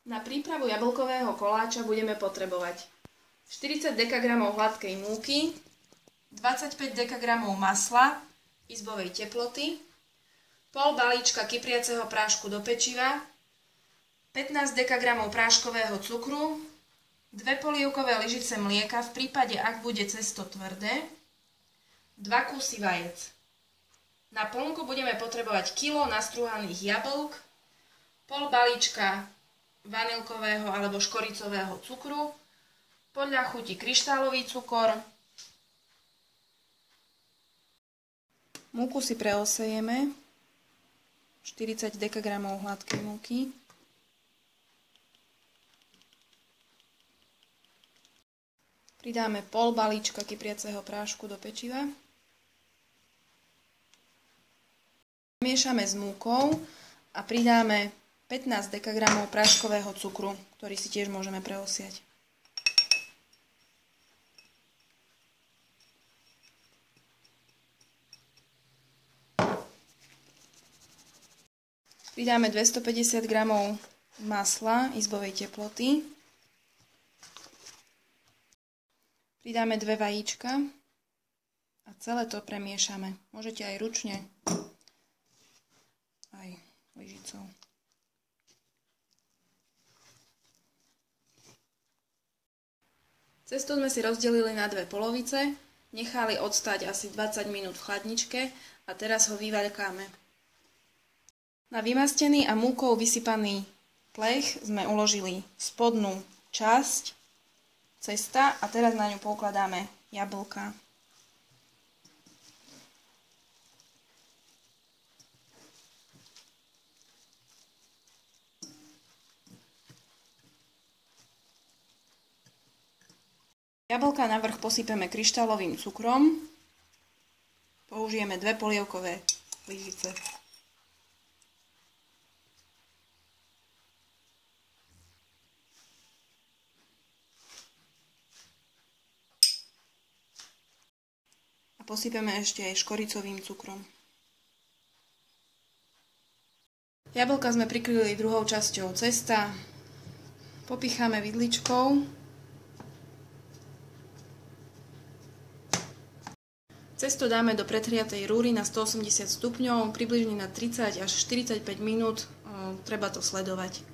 Na prípravu jablkového koláča budeme potrebovať 40 dkg hladkej múky, 25 dkg masla izbovej teploty, pol balíčka kypriaceho prášku do pečiva, 15 dkg práškového cukru, 2 polievkové lyžice mlieka v prípade, ak bude cesto tvrdé, 2 kusy vajec. Na plnku budeme potrebovať kilo nastrúhaných jablk, pol balíčka vanilkového alebo škoricového cukru, podľa chuti kryštálový cukor. Múku si preosejeme, 40 dkg hladkej múky. Pridáme pol balíčka kypriaceho prášku do pečiva. Miešame s múkou a pridáme 15 dkg práškového cukru, ktorý si tiež môžeme preosiať. Pridáme 250 g masla izbovej teploty. Pridáme 2 vajíčka a celé to premiešame. Môžete aj ručne, aj lyžicou. Cesto sme si rozdelili na dve polovice, nechali odstať asi 20 minút v chladničke a teraz ho vyvaľkáme. Na vymastený a múkou vysypaný plech sme uložili spodnú časť cesta a teraz na ňu poukladáme jablká. Jablká navrch posypeme kryštálovým cukrom. Použijeme 2 polievkové lyžice. A posypeme ešte aj škoricovým cukrom. Jablká sme prikryli druhou časťou cesta. Popicháme vidličkou. Cesto dáme do pretriatej rúry na 180 stupňov, približne na 30 až 45 minút, treba to sledovať.